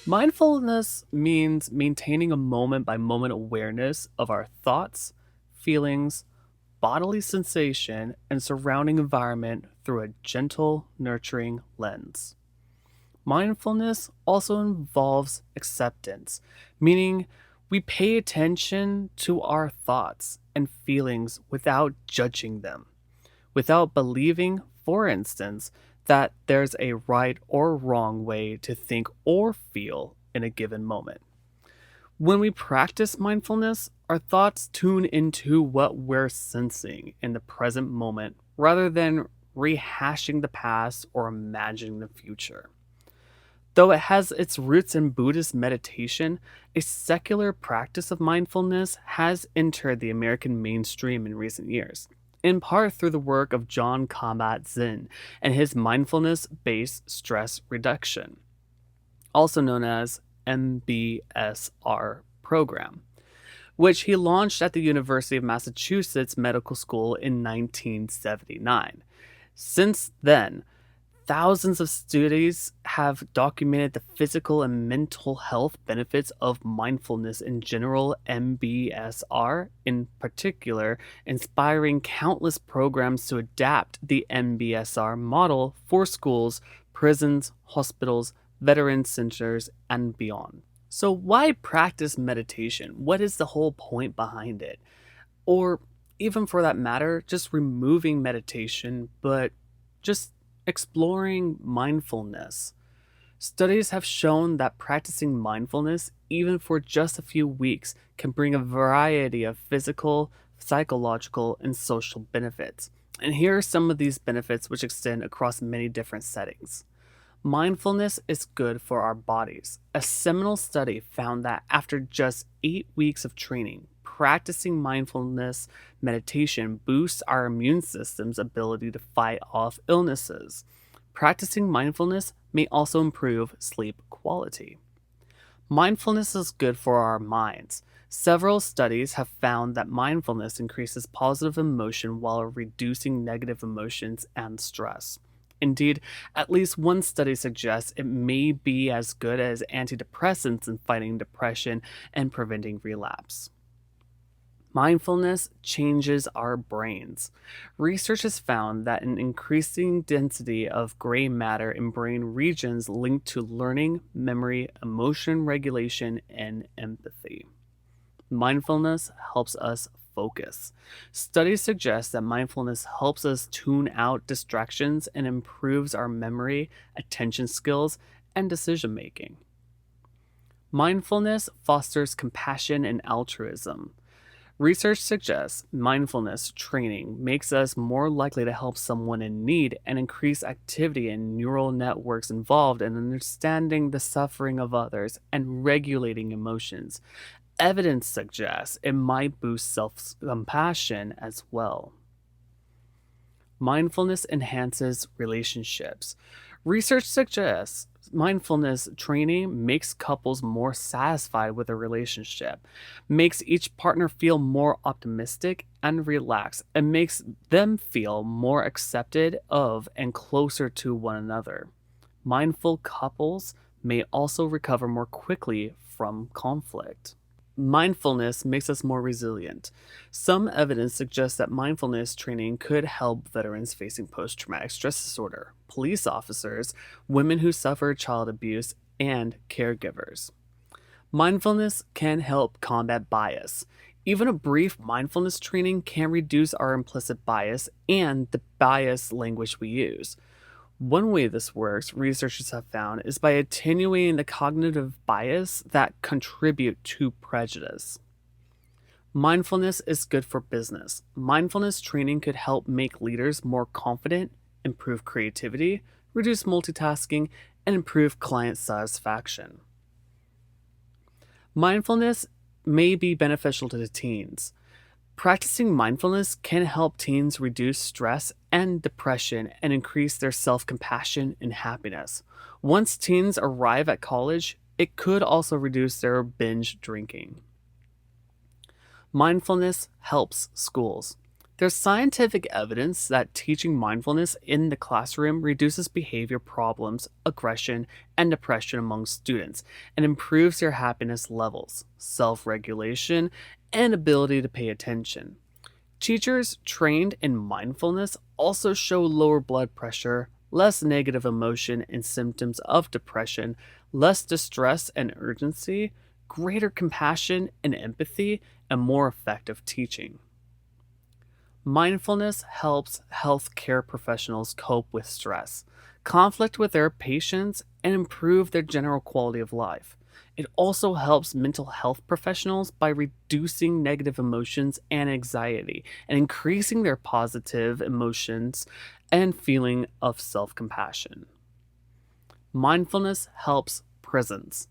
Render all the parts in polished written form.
Mindfulness means maintaining a moment by moment awareness of our thoughts, feelings, bodily sensation, and surrounding environment through a gentle, nurturing lens. Mindfulness also involves acceptance, meaning we pay attention to our thoughts and feelings without judging them, without believing, for instance, that there's a right or wrong way to think or feel in a given moment. When we practice mindfulness, our thoughts tune into what we're sensing in the present moment rather than rehashing the past or imagining the future. Though it has its roots in Buddhist meditation, a secular practice of mindfulness has entered the American mainstream in recent years, in part through the work of John Kabat-Zinn and his mindfulness based stress reduction, also known as MBSR program, which he launched at the University of Massachusetts Medical School in 1979. Since then, thousands of studies have documented the physical and mental health benefits of mindfulness in general, MBSR in particular, inspiring countless programs to adapt the MBSR model for schools, prisons, hospitals, veteran centers, and beyond. So, why practice meditation? What is the whole point behind it? Or, even for that matter, just removing meditation, but just exploring mindfulness. Studies have shown that practicing mindfulness, even for just a few weeks, can bring a variety of physical, psychological, and social benefits. And here are some of these benefits which extend across many different settings. Mindfulness is good for our bodies. A seminal study found that after just 8 weeks of training, practicing mindfulness meditation boosts our immune system's ability to fight off illnesses. Practicing mindfulness may also improve sleep quality. Mindfulness is good for our minds. Several studies have found that mindfulness increases positive emotion while reducing negative emotions and stress. Indeed, at least one study suggests it may be as good as antidepressants in fighting depression and preventing relapse. Mindfulness changes our brains. Research has found that an increasing density of gray matter in brain regions linked to learning, memory, emotion regulation, and empathy. Mindfulness helps us focus. Studies suggest that mindfulness helps us tune out distractions and improves our memory, attention skills, and decision making. Mindfulness fosters compassion and altruism. Research suggests mindfulness training makes us more likely to help someone in need and increase activity in neural networks involved in understanding the suffering of others and regulating emotions. Evidence suggests it might boost self compassion as well. Mindfulness enhances relationships. Research suggests mindfulness training makes couples more satisfied with a relationship, makes each partner feel more optimistic and relaxed, and makes them feel more accepted of and closer to one another. Mindful couples may also recover more quickly from conflict. Mindfulness makes us more resilient. Some evidence suggests that mindfulness training could help veterans facing post traumatic stress disorder, police officers, women who suffer child abuse, and caregivers. Mindfulness can help combat bias. Even a brief mindfulness training can reduce our implicit bias and the biased language we use. One way this works, researchers have found, is by attenuating the cognitive bias that contribute to prejudice. Mindfulness is good for business. Mindfulness training could help make leaders more confident, improve creativity, reduce multitasking, and improve client satisfaction. Mindfulness may be beneficial to the teens. Practicing mindfulness can help teens reduce stress and depression and increase their self compassion and happiness. Once teens arrive at college, it could also reduce their binge drinking. Mindfulness helps schools. There's scientific evidence that teaching mindfulness in the classroom reduces behavior problems, aggression, and depression among students and improves their happiness levels, self regulation, and ability to pay attention. Teachers trained in mindfulness also show lower blood pressure, less negative emotion and symptoms of depression, less distress and urgency, greater compassion and empathy, and more effective teaching. Mindfulness helps healthcare professionals cope with stress, conflict with their patients, and improve their general quality of life. It also helps mental health professionals by reducing negative emotions and anxiety and increasing their positive emotions and feeling of self compassion. Mindfulness helps prisons.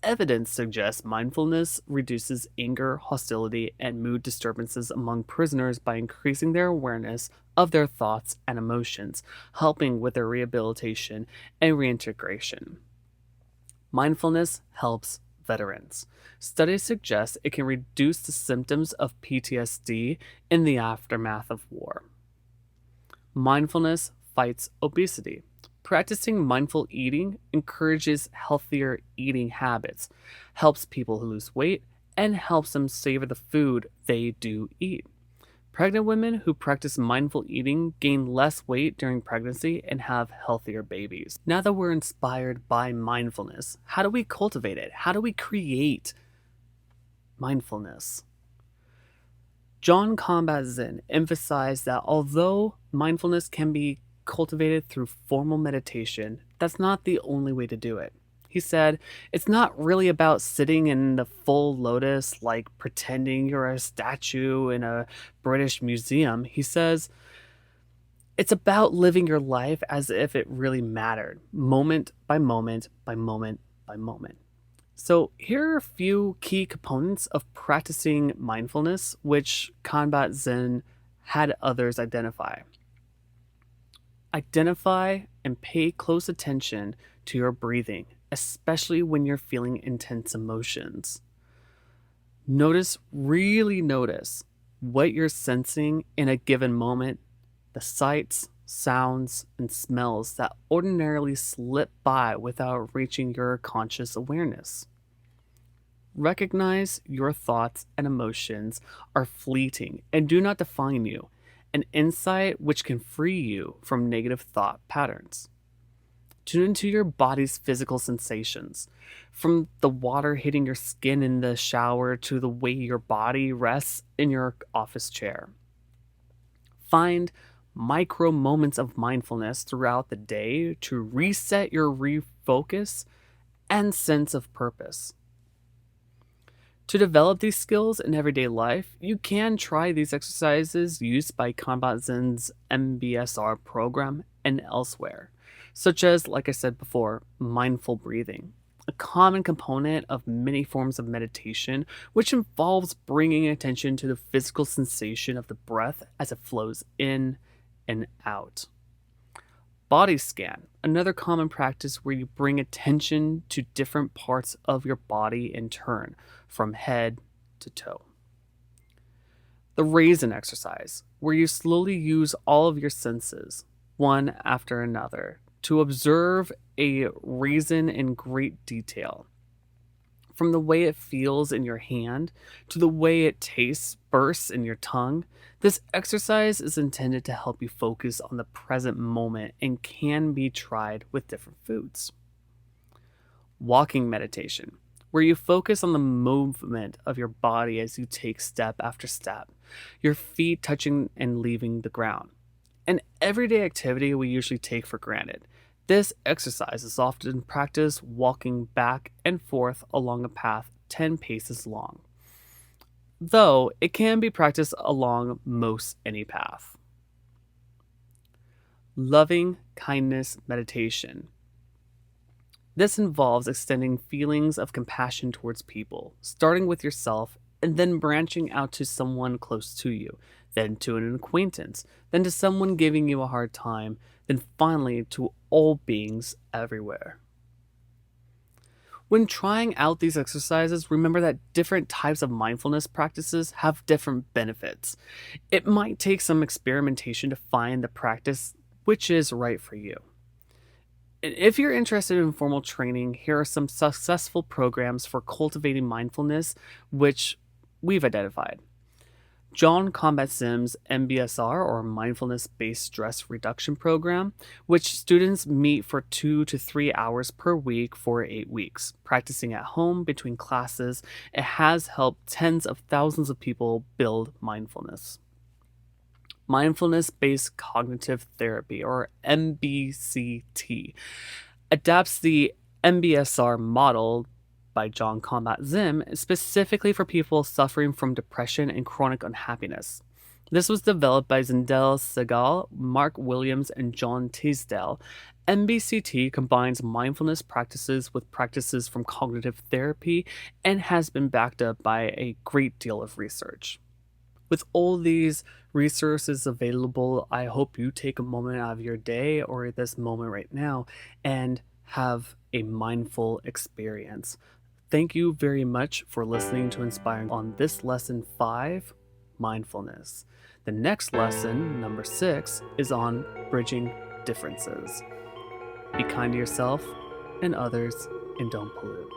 Evidence suggests mindfulness reduces anger, hostility, and mood disturbances among prisoners by increasing their awareness of their thoughts and emotions, helping with their rehabilitation and reintegration. Mindfulness helps veterans. Studies suggest it can reduce the symptoms of PTSD in the aftermath of war. Mindfulness fights obesity. Practicing mindful eating encourages healthier eating habits, helps people lose weight, and helps them savor the food they do eat. Pregnant women who practice mindful eating gain less weight during pregnancy and have healthier babies. Now that we're inspired by mindfulness, how do we cultivate it? How do we create mindfulness? John Kabat-Zinn emphasized that although mindfulness can be cultivated through formal meditation, that's not the only way to do it. He said, it's not really about sitting in the full lotus like pretending you're a statue in a British museum. He says, it's about living your life as if it really mattered, moment by moment by moment by moment. So, here are a few key components of practicing mindfulness, which Kanbat Zen had others identify. Identify and pay close attention to your breathing, especially when you're feeling intense emotions. Really notice what you're sensing in a given moment, the sights, sounds, and smells that ordinarily slip by without reaching your conscious awareness. Recognize your thoughts and emotions are fleeting and do not define you, an insight which can free you from negative thought patterns. Tune into your body's physical sensations, from the water hitting your skin in the shower to the way your body rests in your office chair. Find micro moments of mindfulness throughout the day to reset your refocus and sense of purpose. To develop these skills in everyday life, you can try these exercises used by Kanbat Zen's MBSR program and elsewhere, such as, like I said before, mindful breathing, a common component of many forms of meditation, which involves bringing attention to the physical sensation of the breath as it flows in and out. Body scan, another common practice where you bring attention to different parts of your body in turn, from head to toe. The raisin exercise, where you slowly use all of your senses, one after another, to observe a raisin in great detail. From the way it feels in your hand to the way it tastes, bursts in your tongue, this exercise is intended to help you focus on the present moment and can be tried with different foods. Walking meditation, where you focus on the movement of your body as you take step after step, your feet touching and leaving the ground. An everyday activity we usually take for granted. This exercise is often practiced walking back and forth along a path 10 paces long, though it can be practiced along most any path. Loving kindness meditation. This involves extending feelings of compassion towards people, starting with yourself and then branching out to someone close to you, then to an acquaintance, then to someone giving you a hard time, then finally to all beings everywhere. When trying out these exercises, remember that different types of mindfulness practices have different benefits. It might take some experimentation to find the practice which is right for you. And if you're interested in formal training, here are some successful programs for cultivating mindfulness, which we've identified. John Combat Sims MBSR, or Mindfulness Based Stress Reduction Program, which students meet for 2 to 3 hours per week for 8 weeks, practicing at home between classes. It has helped tens of thousands of people build mindfulness. Mindfulness Based Cognitive Therapy, or MBCT, adapts the MBSR model by John Combat Zim specifically for people suffering from depression and chronic unhappiness. This was developed by Zindel Segal, Mark Williams, and John Teasdale. MBCT combines mindfulness practices with practices from cognitive therapy and has been backed up by a great deal of research. With all these resources available, I hope you take a moment out of your day or this moment right now and have a mindful experience. Thank you very much for listening to Inspiring on this lesson 5, mindfulness. The next lesson, number 6, is on bridging differences. Be kind to yourself and others, and don't pollute.